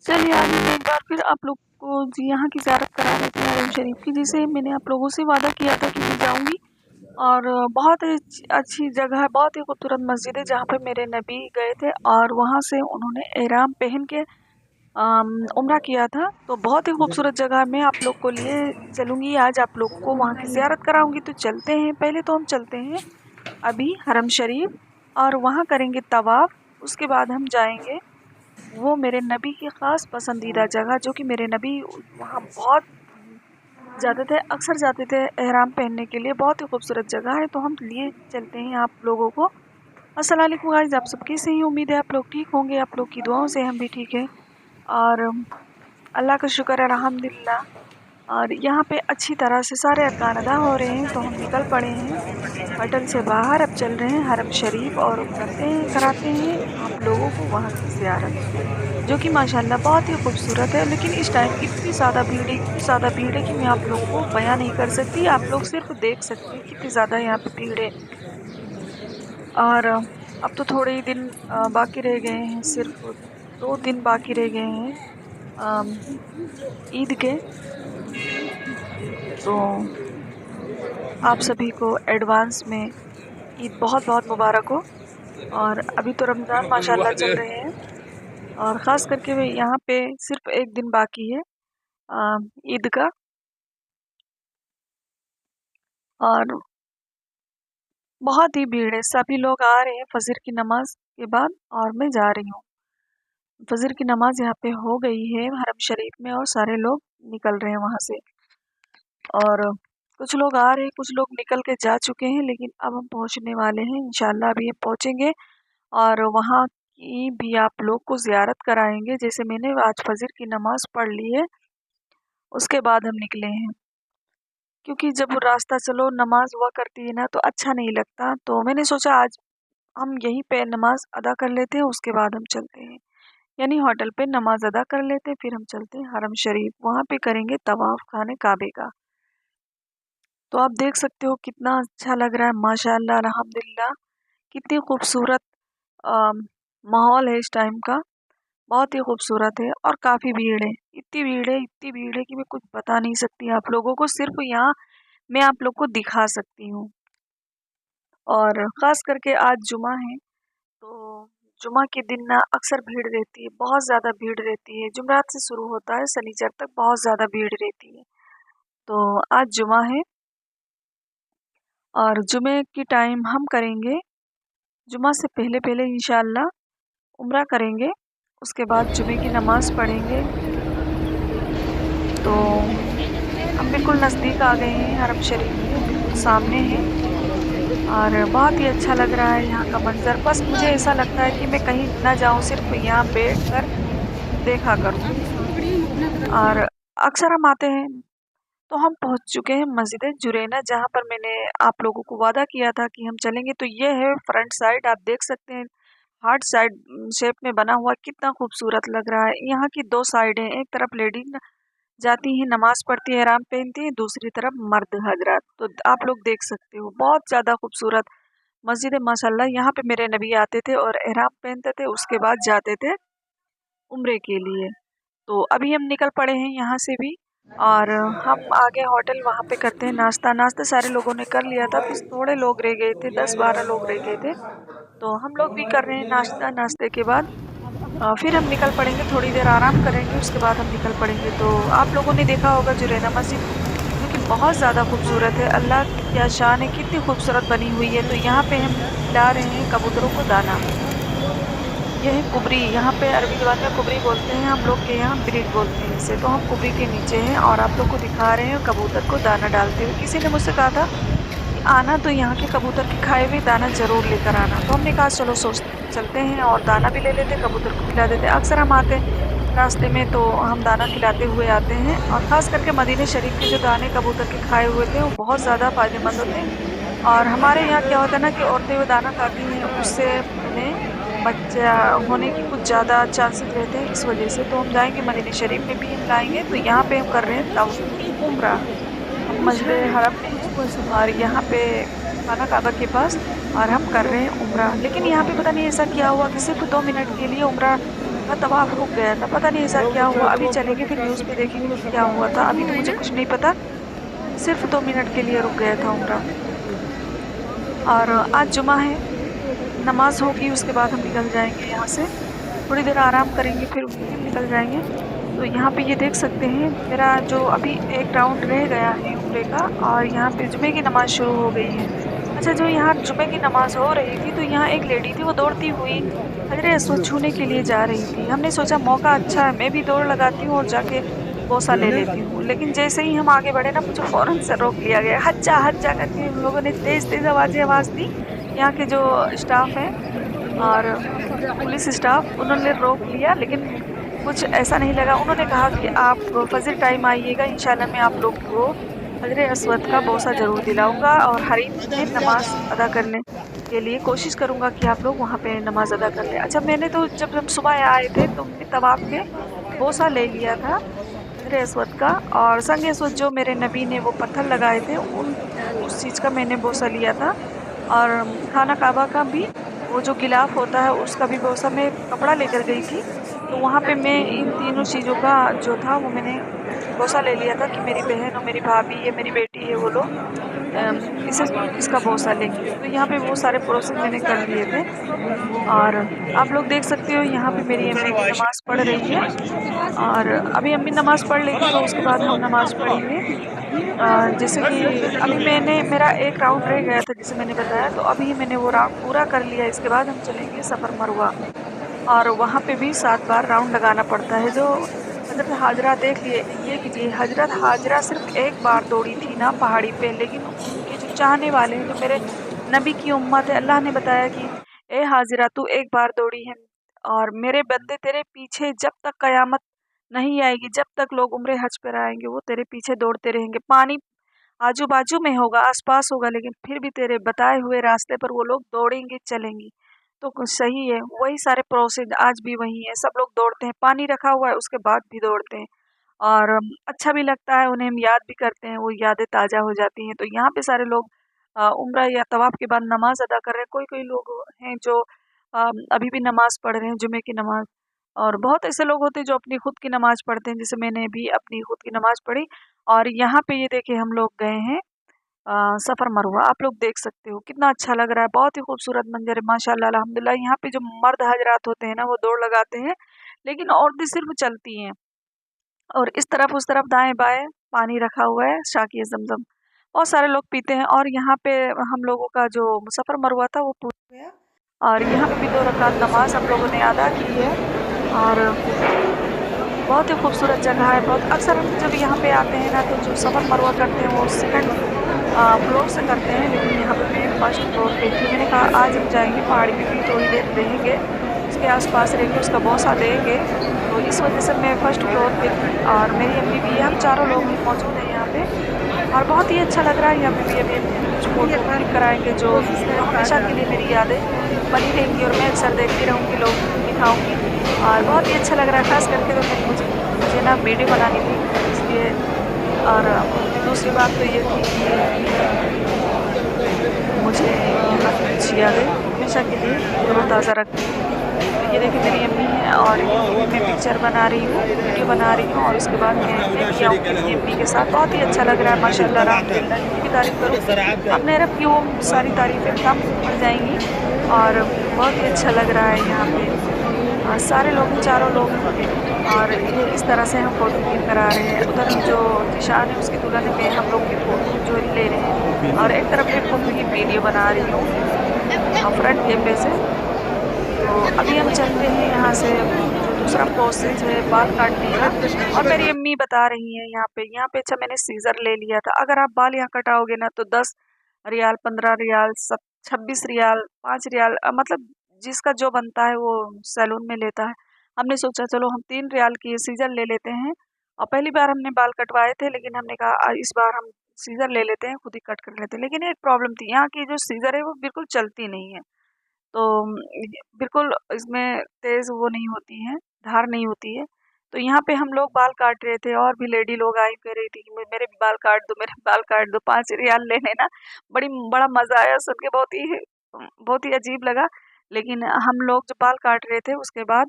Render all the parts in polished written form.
चलिए आज हम एक बार फिर आप लोग को जी यहाँ की ज़ियारत करा देते हैं हरम शरीफ की, जिसे मैंने आप लोगों से वादा किया था कि मैं जाऊँगी। और बहुत ही अच्छी जगह है, बहुत ही खूबसूरत मस्जिद है जहाँ पे मेरे नबी गए थे और वहाँ से उन्होंने एहराम पहन के उम्रा किया था। तो बहुत ही खूबसूरत जगह है, मैं आप लोग को लिए चलूँगी, आज आप लोग को वहाँ की ज़ियारत कराऊँगी। तो चलते हैं, पहले तो हम चलते हैं अभी हरम शरीफ और वहाँ करेंगे तवाफ़। उसके बाद हम जाएंगे वो मेरे नबी की ख़ास पसंदीदा जगह, जो कि मेरे नबी वहाँ बहुत जाते थे, अक्सर जाते थे एहराम पहनने के लिए। बहुत ही खूबसूरत जगह है, तो हम लिए चलते हैं आप लोगों को। अस्सलाम वालेकुम गाइस, आप सब कैसे हैं? उम्मीद है आप लोग ठीक होंगे, आप लोग की दुआओं से हम भी ठीक हैं और अल्लाह का शुक्र है अल्हम्दुलिल्लाह। और यहाँ पे अच्छी तरह से सारे अरकान अदा हो रहे हैं, तो हम निकल पड़े हैं होटल से बाहर। अब चल रहे हैं हरम शरीफ और करते हैं कराते हैं आप लोगों को वहाँ की ज़ियारत, जो कि माशाल्लाह बहुत ही खूबसूरत है। लेकिन इस टाइम इतनी ज़्यादा भीड़ है कि मैं आप लोग को बयां नहीं कर सकती, आप लोग सिर्फ देख सकते हैं कितनी ज़्यादा यहाँ पे भीड़ है। और अब तो थोड़े ही दिन बाकी रह गए हैं, सिर्फ 2 दिन बाकी रह गए हैं ईद के। तो आप सभी को एडवांस में ईद बहुत बहुत मुबारक हो। और अभी तो रमज़ान माशाल्लाह चल रहे हैं और ख़ास करके वे यहाँ पे सिर्फ 1 दिन बाकी है ईद का। और बहुत ही भीड़ है, सभी लोग आ रहे हैं फजर की नमाज के बाद और मैं जा रही हूँ। फजर की नमाज यहाँ पे हो गई है हरम शरीफ में और सारे लोग निकल रहे हैं वहाँ से। और कुछ लोग आ रहे हैं, कुछ लोग निकल के जा चुके हैं, लेकिन अब हम पहुँचने वाले हैं इंशाल्लाह। अभी हम पहुँचेंगे और वहाँ की भी आप लोग को ज़ियारत कराएंगे। जैसे मैंने आज फजर की नमाज पढ़ ली है, उसके बाद हम निकले हैं, क्योंकि जब रास्ता चलो नमाज हुआ करती है ना तो अच्छा नहीं लगता। तो मैंने सोचा आज हम यहीं पे नमाज अदा कर लेते हैं, उसके बाद हम चलते हैं, यानी होटल पे नमाज अदा कर लेते हैं, फिर हम चलते हैं हरम शरीफ, वहाँ पे करेंगे तवाफ खाने काबे का। तो आप देख सकते हो कितना अच्छा लग रहा है, माशाल्लाह अल्हम्दुलिल्लाह। कितनी खूबसूरत माहौल है इस टाइम का, बहुत ही खूबसूरत है। और काफ़ी भीड़ है, इतनी भीड़ है कि मैं कुछ बता नहीं सकती आप लोगों को, सिर्फ यहाँ मैं आप लोग को दिखा सकती हूँ। और ख़ास करके आज जुमा है, तो जुमा के दिन ना अक्सर भीड़ रहती है, बहुत ज़्यादा भीड़ रहती है। जुमरात से शुरू होता है, शनिचर तक बहुत ज़्यादा भीड़ रहती है। तो आज जुमा है और जुमे की टाइम हम करेंगे, जुमा से पहले पहले इंशाअल्लाह उम्रा करेंगे, उसके बाद जुमे की नमाज़ पढ़ेंगे। तो हम बिल्कुल नज़दीक आ गए हैं हरम शरीफ के, बिल्कुल सामने है और बहुत ही अच्छा लग रहा है यहाँ का मंज़र। बस मुझे ऐसा लगता है कि मैं कहीं ना जाऊँ, सिर्फ यहाँ बैठकर देखा करूँ। और अक्सर हम आते हैं, तो हम पहुँच चुके हैं मस्जिद जुरैना, जहाँ पर मैंने आप लोगों को वादा किया था कि हम चलेंगे। तो ये है फ्रंट साइड, आप देख सकते हैं हार्ट साइड शेप में बना हुआ, कितना खूबसूरत लग रहा है। यहाँ की 2 साइड हैं, एक तरफ लेडीज जाती हैं नमाज पढ़ती है एहराम पहनती है, दूसरी तरफ मर्द हजरात। तो आप लोग देख सकते हो बहुत ज़्यादा खूबसूरत मस्जिद है माशाल्लाह। यहाँ पे मेरे नबी आते थे और एहराम पहनते थे, उसके बाद जाते थे उम्रे के लिए। तो अभी हम निकल पड़े हैं यहाँ से भी और हम आगे होटल वहाँ पे करते हैं नाश्ता। नाश्ता सारे लोगों ने कर लिया था, बस थोड़े लोग रह गए थे, 10-12 लोग रह गए थे। तो हम लोग भी कर रहे हैं नाश्ता। नाश्ते के बाद फिर हम निकल पड़ेंगे, थोड़ी देर आराम करेंगे, उसके बाद हम निकल पड़ेंगे। तो आप लोगों ने देखा होगा जुरैना मस्जिद, जो कि बहुत ज़्यादा खूबसूरत है, अल्लाह की क्या शान है, कितनी खूबसूरत बनी हुई है। तो यहाँ पे हम खिला रहे हैं कबूतरों को दाना। यह है कुबरी, यहाँ पे अरबी ज़ुबान में कुबरी बोलते हैं, हम लोग के यहाँ ब्रीड बोलते हैं इसे। तो हम कुबरी के नीचे हैं और आप लोग को दिखा रहे हैं कबूतर को दाना डालते हुए। किसी ने मुझसे कहा था कि आना तो यहाँ के कबूतर के खाए हुए दाना ज़रूर लेकर आना, तो हमने कहा चलो चलते हैं और दाना भी ले लेते, कबूतर को खिला देते। अक्सर हम आते हैं रास्ते में, तो हम दाना खिलाते हुए आते हैं। और ख़ास करके मदीने शरीफ के जो दाने कबूतर के खाए हुए थे, वो बहुत ज़्यादा फ़ायदेमंद होते हैं। और हमारे यहाँ क्या होता है ना कि औरतें वो दाना खाती हैं, उससे उन्हें बच्चा होने की कुछ ज़्यादा चांसेस रहते हैं, इस वजह से। तो हम जाएंगे मदीने शरीफ में भी हम लाएंगे। तो यहाँ पे हम कर रहे हैं तब उम्रा, हम मस्जिद हरम में हैं और यहाँ पे खाना काबा के पास, और हम कर रहे हैं उम्रा। लेकिन यहाँ पे पता नहीं ऐसा क्या हुआ कि सिर्फ 2 मिनट के लिए उम्रा का तवाफ रुक गया था, पता नहीं ऐसा क्या हुआ। अभी चलेंगे फिर न्यूज़ पे देखेंगे कि क्या हुआ था। अभी तो मुझे कुछ नहीं पता, सिर्फ 2 मिनट के लिए रुक गया था उम्रा। और आज जुमा है, नमाज होगी, उसके बाद हम निकल जाएंगे यहाँ से। थोड़ी देर आराम करेंगे, फिर निकल जाएंगे। तो यहाँ पे ये देख सकते हैं, मेरा जो अभी एक राउंड रह गया है उम्रे का, और यहाँ पे जुमे की नमाज शुरू हो गई है। अच्छा, जो यहाँ जुमे की नमाज हो रही थी, तो यहाँ एक लेडी थी, वो दौड़ती हुई हजरे अस्वद छूने के लिए जा रही थी। हमने सोचा मौका अच्छा है, मैं भी दौड़ लगाती हूँ और जाके बोसा ले लेती हूँ। लेकिन जैसे ही हम आगे बढ़े ना, मुझे फौरन से रोक लिया गया। हज जा करके उन लोगों ने तेज तेज आवाज दी। यहाँ के जो स्टाफ है और पुलिस स्टाफ, उन्होंने रोक लिया, लेकिन कुछ ऐसा नहीं लगा। उन्होंने कहा कि आप फजर टाइम आइएगा, इंशाल्लाह मैं आप लोग को हजरे अस्वद का बोसा ज़रूर दिलाऊंगा, और हरीम में नमाज अदा करने के लिए कोशिश करूंगा कि आप लोग वहाँ पे नमाज अदा कर लें। अच्छा, मैंने तो जब हम सुबह आए थे तो हमने तवाफ में बोसा ले लिया था हजरे अस्वद का, और संग अस्वद जो मेरे नबी ने वो पत्थर लगाए थे, उन उस चीज़ का मैंने बोसा लिया था। और खाना काबा का भी वो जो गिलाफ होता है, उसका भी बोसा मैं कपड़ा लेकर गई थी। तो वहाँ पे मैं इन तीनों चीज़ों का जो था वो मैंने बोसा ले लिया था कि मेरी बहन और मेरी भाभी है, मेरी बेटी है, वो लोग इसे इसका बोसा लेंगी। तो यहाँ पे वो सारे प्रोसेस मैंने कर लिए थे। और आप लोग देख सकते हो यहाँ पे मेरी अम्मी भी नमाज़ पढ़ रही है, और अभी अम्मी नमाज़ पढ़ लेगी तो उसके बाद हम नमाज़ पढ़ेंगे। जैसे कि अभी मेरा एक राउंड रह गया था, जैसे मैंने बताया, तो अभी मैंने वो राउंड पूरा कर लिया। इसके बाद हम चलेंगे सफ़र मरवा, और वहाँ पे भी 7 बार राउंड लगाना पड़ता है। जो हज़रत हाजरा देख लिए, ये कीजिए, हज़रत हाजरा सिर्फ एक बार दौड़ी थी ना पहाड़ी पे, लेकिन उनके जो चाहने वाले हैं, जो मेरे नबी की उम्मत है, अल्लाह ने बताया कि ए हाजिरा, तू एक बार दौड़ी है, और मेरे बंदे तेरे पीछे जब तक कयामत नहीं आएगी, जब तक लोग उम्रे हज पर आएंगे, वो तेरे पीछे दौड़ते रहेंगे। पानी आजू बाजू में होगा, आसपास होगा, लेकिन फिर भी तेरे बताए हुए रास्ते पर वो लोग दौड़ेंगे, चलेंगे। तो कुछ सही है, वही सारे प्रोसेस आज भी वही है। सब लोग दौड़ते हैं, पानी रखा हुआ है उसके बाद भी दौड़ते हैं, और अच्छा भी लगता है, उन्हें हम याद भी करते हैं, वो यादें ताज़ा हो जाती हैं। तो यहाँ पे सारे लोग उम्रा या तवाफ के बाद नमाज अदा कर रहे हैं। कोई कोई लोग हैं जो अभी भी नमाज पढ़ रहे हैं, जुमे की नमाज। और बहुत ऐसे लोग होते हैं जो अपनी खुद की नमाज पढ़ते हैं, जैसे मैंने भी अपनी खुद की नमाज पढ़ी। और यहाँ पे ये देखिए, हम लोग गए हैं सफ़र मरवा। आप लोग देख सकते हो कितना अच्छा लग रहा है, बहुत ही खूबसूरत मंजर है, माशाल्लाह अल्हम्दुलिल्लाह। यहाँ पे जो मर्द हजरात होते हैं ना, वो दौड़ लगाते हैं, लेकिन औरतें सिर्फ चलती हैं, और इस तरफ उस तरफ दाएं बाएं पानी रखा हुआ है, शाकिए ज़मज़म, बहुत सारे लोग पीते हैं। और यहाँ पे हम लोगों का जो सफ़र मरवा था वो पूरा गया, और यहाँ पे भी 2 रकात नमाज हम लोगों ने अदा की है। और बहुत ही खूबसूरत जगह है। बहुत अक्सर हम जब यहाँ पे आते हैं ना, तो जो सफ़र मरवा करते हैं वो सेकंड फ्लोर से करते हैं, लेकिन यहाँ पे मैं फर्स्ट फ्लोर पे थी। मैंने कहा आज हम जाएंगे पहाड़ी पे भी थोड़ी देर रहेंगे, उसके आसपास रहेंगे, उसका बोसा देंगे। तो इस वजह से मैं फर्स्ट फ्लोर पे थी, और मेरी अम्मी भी, हम चारों लोग ही मौजूद हैं यहाँ पे। और बहुत ही अच्छा लग रहा है यहाँ पे भी। अभी कुछ फोटो क्लिक कराएंगे जो हमेशा के लिए मेरी यादें बनी रहेंगी, और मैं अक्सर देखती रहूँगी, लोग दिखाऊँगी। और बहुत ही अच्छा लग रहा है, ख़ास करके तो मुझे ना वीडियो बनानी थी, इसलिए। और दूसरी बात तो ये थी कि मुझे यहाँ की कुछ यादें हमेशा के लिए तरोताज़ा रखनी थी। तो ये देखिए मेरी अम्मी है, और ये मैं पिक्चर बना रही हूँ, वीडियो बना रही हूँ, और उसके बाद मैं भी आऊँगी अपनी अम्मी के साथ। बहुत ही अच्छा लग रहा है, माशाल्लाह अल्हम्दुलिल्लाह। इनकी भी तारीफ़ करूँ, अपने रब की वो सारी तारीफ़ें कम पड़ जाएंगी। और बहुत ही अच्छा लग रहा है यहाँ पे, सारे लोग हैं, चारों लोग हैं, और ये इस तरह से हम फ़ोटो क्लिक करा रहे हैं। उधर जो निशान है उसकी दुल्हन में हम लोग की फ़ोटो जो ले रहे हैं, और एक तरफ मैं खुद की वीडियो बना रही हूँ फ्रंट कैमरे से। तो अभी हम चलते हैं यहाँ से, जो दूसरा प्रोसेस है बाल काटने का। और मेरी अम्मी बता रही हैं यहाँ पे अच्छा मैंने सीज़र ले लिया था। अगर आप बाल यहाँ कटाओगे ना, तो 10 रियाल, 15 रियाल, 26 रियाल, 5 रियाल, मतलब जिसका जो बनता है वो सैलून में लेता है। हमने सोचा चलो हम 3 रियाल की सीज़र ले लेते हैं, और पहली बार हमने बाल कटवाए थे, लेकिन हमने कहा इस बार हम सीज़र ले लेते हैं, खुद ही कट कर लेते हैं। लेकिन एक प्रॉब्लम थी, यहाँ की जो सीज़र है वो बिल्कुल चलती नहीं है। तो बिल्कुल इसमें तेज़ वो नहीं होती है, धार नहीं होती है। तो यहाँ पे हम लोग बाल काट रहे थे, और भी लेडी लोग आई कह रही थी कि मेरे भी बाल काट दो, मेरे भी बाल काट दो, 5 रियाल ले लेना। बड़ा मज़ा आया सुन के, बहुत ही अजीब लगा। लेकिन हम लोग जब बाल काट रहे थे उसके बाद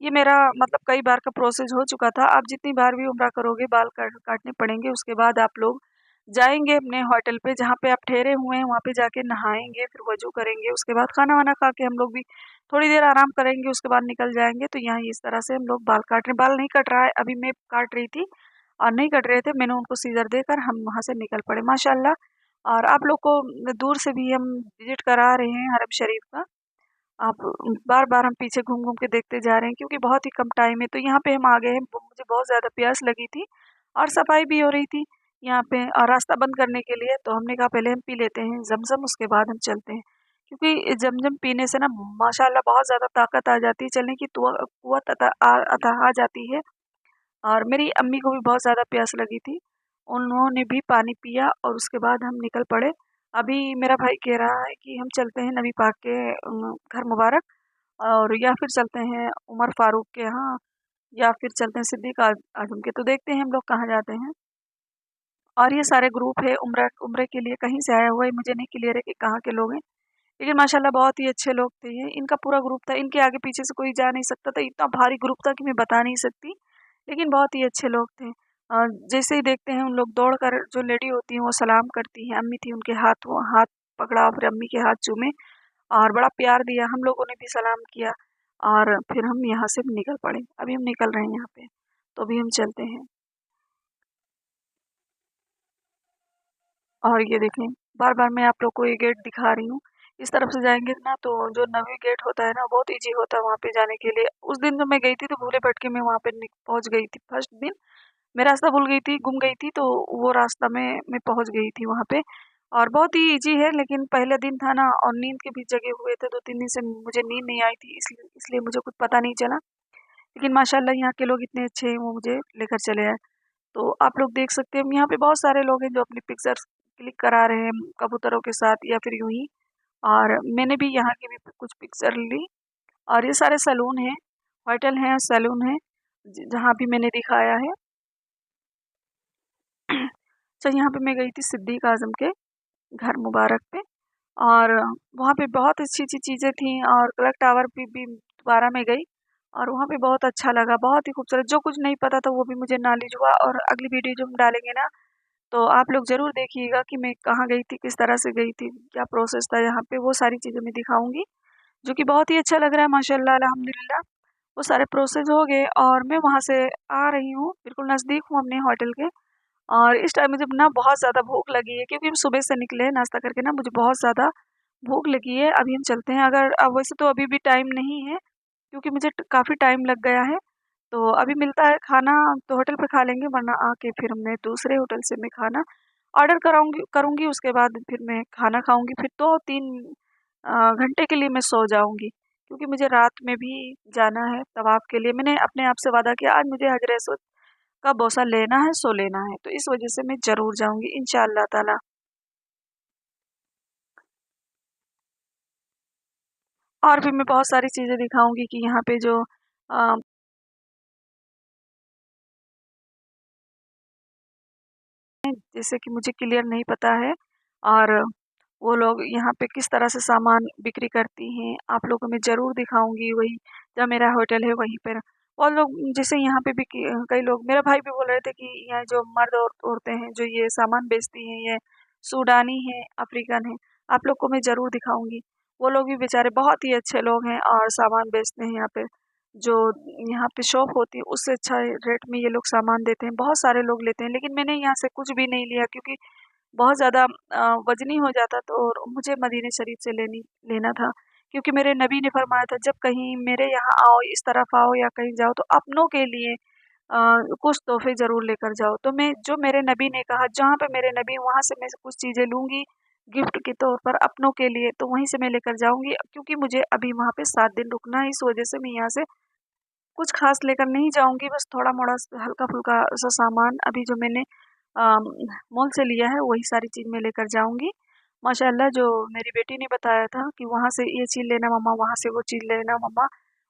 ये मेरा मतलब कई बार का प्रोसेस हो चुका था। आप जितनी बार भी उम्रा करोगे बाल काटने पड़ेंगे। उसके बाद आप लोग जाएँगे अपने होटल पे जहाँ पे आप ठहरे हुए हैं, वहाँ पे जाके नहाएँगे, फिर वज़ू करेंगे, उसके बाद खाना-वाना खा के हम लोग भी थोड़ी देर आराम करेंगे, उसके बाद निकल जाएँगे। तो यहाँ इस तरह से हम लोग बाल काट रहे, बाल नहीं कट रहा है, अभी मैं काट रही थी और नहीं कट रहे थे, मैंने उनको सीज़र देकर हम वहाँ से निकल पड़े माशाल्लाह। और आप लोग को दूर से भी हम विज़िट करा रहे हैं हरम शरीफ का। आप बार-बार हम पीछे घूम-घूम के देखते जा रहे हैं क्योंकि बहुत ही कम टाइम है। तो यहाँ पे हम आ गए हैं, मुझे बहुत ज़्यादा प्यास लगी थी और सफाई भी हो रही थी यहाँ पे और रास्ता बंद करने के लिए, तो हमने कहा पहले हम पी लेते हैं ज़मज़म, उसके बाद हम चलते हैं। क्योंकि ज़मज़म पीने से ना माशाअल्लाह बहुत ज़्यादा ताकत आ जाती है, चलने की कुव्वत अता आ जाती है। और मेरी अम्मी को भी बहुत ज़्यादा प्यास लगी थी। उन्होंने भी पानी पिया और उसके बाद हम निकल पड़े। अभी मेरा भाई कह रहा है कि हम चलते हैं नबी पाक के घर मुबारक और या फिर चलते हैं उमर फारूक के यहाँ या फिर चलते हैं सिद्दीक आज़म के। तो देखते हैं हम लोग कहाँ जाते हैं। और ये सारे ग्रुप है उम्रे के लिए कहीं से आया हुआ है, मुझे नहीं क्लियर है कि कहाँ के लोग हैं। लेकिन माशाल्लाह बहुत ही अच्छे लोग थे ये, इनका पूरा ग्रुप था, इनके आगे पीछे से कोई जा नहीं सकता था, इतना भारी ग्रुप था कि मैं बता नहीं सकती, लेकिन बहुत ही अच्छे लोग थे। जैसे ही देखते हैं उन लोग दौड़ कर जो लेडी होती हैं वो सलाम करती हैं, अम्मी थी उनके हाथ पकड़ा, फिर अम्मी के हाथ चूमे और बड़ा प्यार दिया, हम लोगों ने भी सलाम किया और फिर हम यहाँ से निकल पड़े। अभी हम निकल रहे हैं यहाँ पे, तो अभी हम चलते हैं। और ये देखें, बार-बार मैं आप लोग को ये गेट दिखा रही हूँ। इस तरफ से जाएँगे ना तो जो नवी गेट होता है ना बहुत ईज़ी होता है वहाँ पे जाने के लिए। उस दिन जब मैं गई थी तो भूले-भटके मैं वहाँ पे पहुँच गई थी फर्स्ट दिन। मैं रास्ता भूल गई थी, गुम गई थी तो वो रास्ता में मैं पहुँच गई थी वहाँ पे। और बहुत ही ईज़ी है लेकिन पहले दिन था ना और नींद के भी जगे हुए थे, 2-3 दिन से मुझे नींद नहीं आई थी इसलिए इसलिए मुझे कुछ पता नहीं चला। लेकिन माशाल्लाह यहाँ के लोग इतने अच्छे हैं वो मुझे लेकर चले आए। तो आप लोग देख सकते हैं यहाँ पे बहुत सारे लोग हैं जो अपनी पिक्चर्स क्लिक करा रहे हैं कबूतरों के साथ या फिर यूं ही। और मैंने भी यहाँ की भी कुछ पिक्चर ली। और ये सारे सैलून हैं, होटल हैं, सैलून हैं जहाँ भी मैंने दिखाया है। तो यहाँ पे मैं गई थी सिद्दीक आज़म के घर मुबारक पे और वहाँ पे बहुत अच्छी-अच्छी चीज़ें थी और क्लॉक टावर पे भी दोबारा मैं गई और वहाँ पे बहुत अच्छा लगा, बहुत ही खूबसूरत। जो कुछ नहीं पता था वो भी मुझे नॉलेज हुआ और अगली वीडियो जो हम डालेंगे ना तो आप लोग ज़रूर देखिएगा कि मैं कहाँ गई थी, किस तरह से गई थी, क्या प्रोसेस था यहाँ पे, वो सारी चीज़ें मैं दिखाऊँगी, जो कि बहुत ही अच्छा लग रहा है माशाल्लाह अल्हम्दुलिल्लाह। वो सारे प्रोसेस हो गए और मैं वहाँ से आ रही हूँ, बिल्कुल नज़दीक हूँ अपने होटल के। और इस टाइम मुझे ना बहुत ज़्यादा भूख लगी है क्योंकि हम सुबह से निकले हैं नाश्ता करके ना मुझे बहुत ज़्यादा भूख लगी है। अभी हम चलते हैं अगर वैसे तो अभी भी टाइम नहीं है क्योंकि मुझे काफ़ी टाइम लग गया है। तो अभी मिलता है खाना तो होटल पे खा लेंगे वरना आके फिर मैं दूसरे होटल से मैं खाना ऑर्डर कराऊँगी करूँगी उसके बाद फिर मैं खाना खाऊँगी फिर 2-3 घंटे के लिए मैं सो जाऊँगी। क्योंकि मुझे रात में भी जाना है तवाफ़ के लिए। मैंने अपने आप से वादा किया आज मुझे हजर असवद का बोसा लेना है सो लेना है। तो इस वज़ह से मैं ज़रूर जाऊँगी इंशाअल्लाह ताला। और भी मैं बहुत सारी चीज़ें दिखाऊँगी कि यहाँ पे जो अ, जैसे कि मुझे क्लियर नहीं पता है और वो लोग यहाँ पे किस तरह से सामान बिक्री करती हैं, आप लोगों को मैं ज़रूर दिखाऊँगी वही जहाँ मेरा होटल है वहीं पर। और लोग जैसे यहाँ पे भी कई लोग मेरा भाई भी बोल रहे थे कि यहाँ जो मर्द और औरतें हैं जो ये सामान बेचती हैं ये सूडानी हैं, अफ्रीकन हैं, आप लोग को मैं ज़रूर दिखाऊँगी। वो लोग भी बेचारे बहुत ही अच्छे लोग हैं और सामान बेचते हैं यहाँ पे। जो यहाँ पे शॉप होती है उससे अच्छा रेट में ये लोग सामान देते हैं, बहुत सारे लोग लेते हैं लेकिन मैंने यहाँ से कुछ भी नहीं लिया क्योंकि बहुत ज़्यादा वज़नी हो जाता तो और मुझे मदीने शरीफ से लेना था क्योंकि मेरे नबी ने फरमाया था जब कहीं मेरे यहाँ आओ, इस तरफ आओ या कहीं जाओ तो अपनों के लिए कुछ तोहफ़े ज़रूर लेकर जाओ। तो मैं जो मेरे नबी ने कहा जहाँ पे मेरे नबी वहाँ से मैं कुछ चीज़ें लूँगी गिफ्ट के तौर पर अपनों के लिए, तो वहीं से मैं लेकर जाऊँगी क्योंकि मुझे अभी वहाँ पे 7 दिन रुकना है, इस वज़ह से मैं यहाँ से कुछ ख़ास लेकर नहीं जाऊँगी, बस थोड़ा-मोड़ा हल्का-फुल्का सा सामान अभी जो मैंने मॉल से लिया है वही सारी चीज़ मैं लेकर जाऊँगी। माशाअल्लाह जो मेरी बेटी ने बताया था कि वहाँ से ये चीज़ लेना मम्मा, वहाँ से वो चीज़ लेना मम्मा,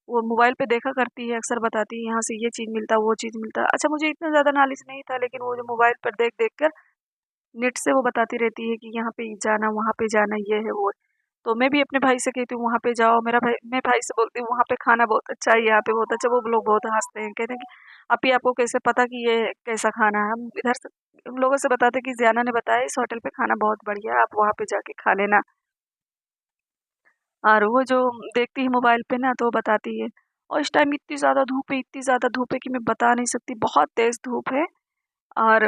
वो मोबाइल पे देखा करती है, अक्सर बताती है यहाँ से ये चीज़ मिलता है, वो चीज़ मिलता है। अच्छा मुझे इतना ज़्यादा नॉलेज नहीं था लेकिन वो जो मोबाइल पर देख-देख कर नेट से वो बताती रहती है कि यहाँ पे जाना, वहाँ पे जाना, ये है, वो है। तो मैं भी अपने भाई से कहती हूँ वहाँ पे जाओ, मेरा भाई, मैं भाई से बोलती हूँ वहाँ पे खाना बहुत अच्छा है, यहाँ पे बहुत अच्छा। वो लोग बहुत हंसते हैं, कहते हैं कि अभी आपको कैसे पता कि ये कैसा खाना है। हम इधर से उन लोगों से बताते हैं कि जियाना ने बताया इस होटल पे खाना बहुत बढ़िया है, आप वहाँ पे जाके खा लेना। और वो जो देखती है मोबाइल पे ना, तो वो बताती है। और इस टाइम इतनी ज़्यादा धूप है, इतनी ज़्यादा धूप है कि मैं बता नहीं सकती, बहुत तेज़ धूप है। और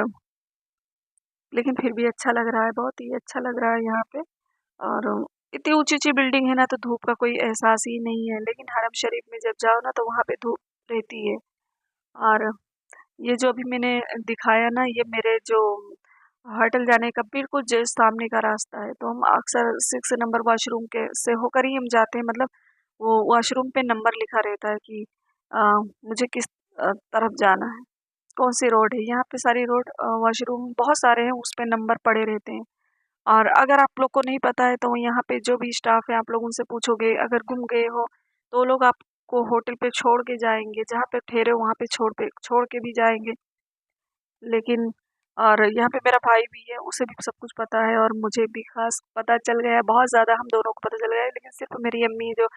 लेकिन फिर भी अच्छा लग रहा है, बहुत ही अच्छा लग रहा है यहाँ पे। और इतनी ऊंची-ऊंची बिल्डिंग है ना, तो धूप का कोई एहसास ही नहीं है। लेकिन हरम शरीफ में जब जाओ ना, तो वहाँ पे धूप रहती है। और ये जो अभी मैंने दिखाया ना, ये मेरे जो होटल जाने का बिल्कुल जस्ट सामने का रास्ता है। तो हम अक्सर 6 नंबर वॉशरूम के से होकर ही हम जाते हैं। मतलब वो वॉशरूम पे नंबर लिखा रहता है कि मुझे किस तरफ जाना है, कौन सी रोड है। यहाँ पे सारी रोड वॉशरूम बहुत सारे हैं, उस पे नंबर पड़े रहते हैं। और अगर आप लोग को नहीं पता है तो यहाँ पे जो भी स्टाफ है, आप लोग उनसे पूछोगे, अगर गुम गए हो तो वो लोग आपको होटल पे छोड़ के जाएंगे, जहाँ पे ठहरे हो वहाँ पे छोड़ के भी जाएंगे। लेकिन और यहाँ पे मेरा भाई भी है, उसे भी सब कुछ पता है, और मुझे भी खास पता चल गया है, बहुत ज़्यादा हम दोनों को पता चल गया है। लेकिन सिर्फ मेरी अम्मी जो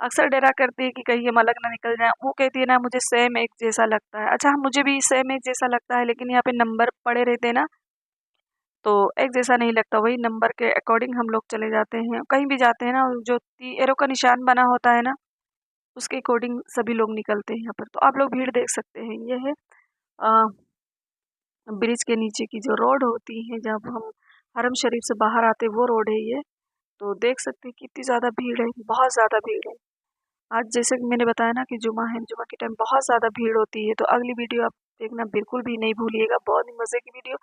अक्सर डरा करती है कि कहीं हम अलग ना निकल जाएं, वो कहती है ना मुझे सेम एक जैसा लगता है। अच्छा, मुझे भी सेम एक जैसा लगता है, लेकिन यहाँ पे नंबर पड़े रहते हैं ना, तो एक जैसा नहीं लगता। वही नंबर के अकॉर्डिंग हम लोग चले जाते हैं, कहीं भी जाते हैं ना, जो एरो का निशान बना होता है ना, उसके अकॉर्डिंग सभी लोग निकलते हैं यहाँ पर। तो आप लोग भीड़ देख सकते हैं, ये है ब्रिज के नीचे की जो रोड होती है, जब हम हरम शरीफ से बाहर आते हैं, वो रोड है ये। तो देख सकते हैं कितनी ज़्यादा भीड़ है, बहुत ज़्यादा भीड़ है। आज जैसे कि मैंने बताया ना कि जुमा है, जुमा के टाइम बहुत ज़्यादा भीड़ होती है। तो अगली वीडियो आप देखना बिल्कुल भी नहीं भूलिएगा, बहुत ही मज़े की वीडियो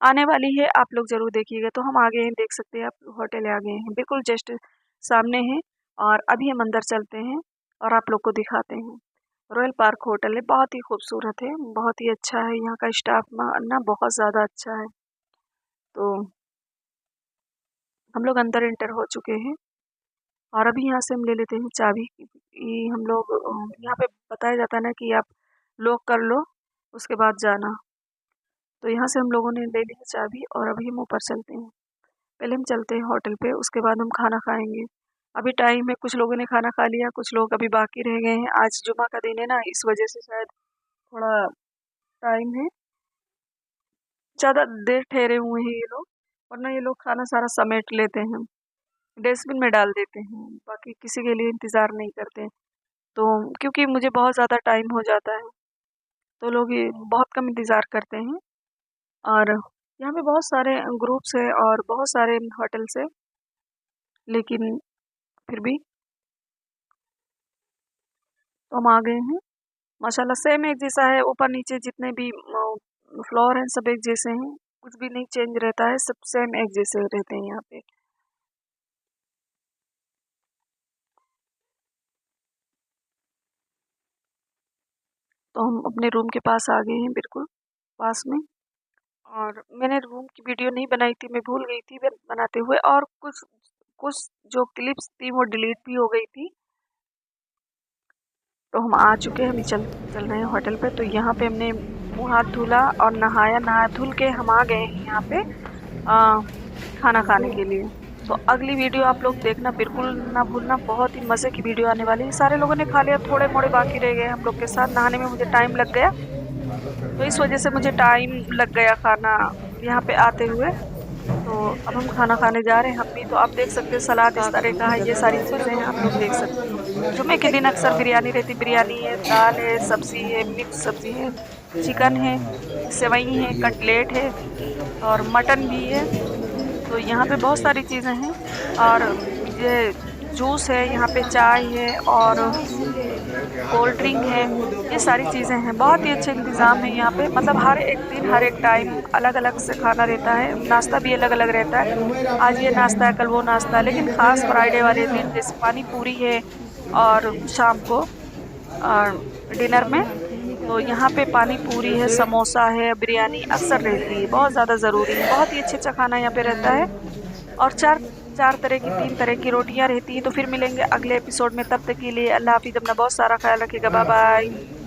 आने वाली है, आप लोग ज़रूर देखिएगा। तो हम आ गए हैं, देख सकते हैं आप, होटल आ गए हैं, बिल्कुल जस्ट सामने है। और अभी हम अंदर चलते हैं और आप लोग को दिखाते हैं। रॉयल पार्क होटल है, बहुत ही खूबसूरत है, बहुत ही अच्छा है। यहाँ का स्टाफ ना बहुत ज़्यादा अच्छा है। तो हम लोग अंदर एंटर हो चुके हैं, और अभी यहाँ से हम ले लेते हैं चाबी। हम लोग यहाँ पे बताया जाता है ना कि आप लॉक कर लो, उसके बाद जाना। तो यहाँ से हम लोगों ने ले ली है चाबी, और अभी हम ऊपर चलते हैं। पहले हम चलते हैं होटल पे, उसके बाद हम खाना खाएंगे। अभी टाइम है, कुछ लोगों ने खाना खा लिया, कुछ लोग अभी बाकी रह गए हैं। आज जुमा का दिन है ना, इस वजह से शायद थोड़ा टाइम है, ज़्यादा देर ठहरे हुए हैं ये लोग, वरना ये लोग खाना सारा समेट लेते हैं, डस्टबिन में डाल देते हैं, बाकी किसी के लिए इंतज़ार नहीं करते। तो क्योंकि मुझे बहुत ज़्यादा टाइम हो जाता है, तो लोग ये बहुत कम इंतज़ार करते हैं। और यहाँ पे बहुत सारे ग्रुप्स है और बहुत सारे होटल्स है, लेकिन फिर भी तो हम आ गए हैं। माशाल्लाह सेम एक जैसा है, ऊपर नीचे जितने भी फ्लोर हैं सब एक जैसे हैं, कुछ भी नहीं चेंज रहता है, सब सेम एक जैसे रहते हैं यहाँ पे। तो हम अपने रूम के पास आ गए हैं, बिल्कुल पास में। और मैंने रूम की वीडियो नहीं बनाई थी, मैं भूल गई थी बनाते हुए, और कुछ कुछ जो क्लिप्स थी वो डिलीट भी हो गई थी। तो हम आ चुके हैं, हम चल चल रहे हैं होटल पे। तो यहाँ पे हमने मुंह हाथ धुला और नहाया, नहा धुल के हम आ गए हैं यहाँ पे खाना खाने के लिए। तो अगली वीडियो आप लोग देखना बिल्कुल ना भूलना, बहुत ही मज़े की वीडियो आने वाली है। सारे लोगों ने खा लिया, थोड़े मोड़े बाकी रह गए हम लोग के साथ। नहाने में मुझे टाइम लग गया, तो इस वजह से मुझे टाइम लग गया खाना यहाँ पे आते हुए। तो अब हम खाना खाने जा रहे हैं हम भी। तो आप देख सकते हैं सलाद इस तरह का है, ये सारी चीज़ें हैं, आप लोग देख सकते हैं। जुमे के दिन अक्सर बिरयानी रहती, बिरयानी है, दाल है, सब्ज़ी है, मिक्स सब्ज़ी है, चिकन है, सेवई है, कटलेट है, और मटन भी है। तो यहाँ पे बहुत सारी चीज़ें हैं, और ये जूस है, यहाँ पे चाय है, और कोल्ड ड्रिंक है, ये सारी चीज़ें हैं। बहुत ही अच्छे इंतज़ाम है यहाँ पे, मतलब हर एक दिन हर एक टाइम अलग अलग से खाना रहता है, नाश्ता भी अलग अलग रहता है। आज ये नाश्ता है, कल वो नाश्ता है, लेकिन ख़ास फ्राइडे वाले दिन जैसे पानी पूरी है, और शाम को डिनर में तो यहाँ पे पानी पूरी है, समोसा है, बिरयानी अक्सर रहती है, बहुत ज़्यादा ज़रूरी है। बहुत ही अच्छा खाना यहाँ पे रहता है, और चार चार तरह की, 3 तरह की रोटियाँ रहती हैं। तो फिर मिलेंगे अगले एपिसोड में, तब तक के लिए अल्लाह हाफिज़, अपना बहुत सारा ख्याल रखिएगा, बाय बाय।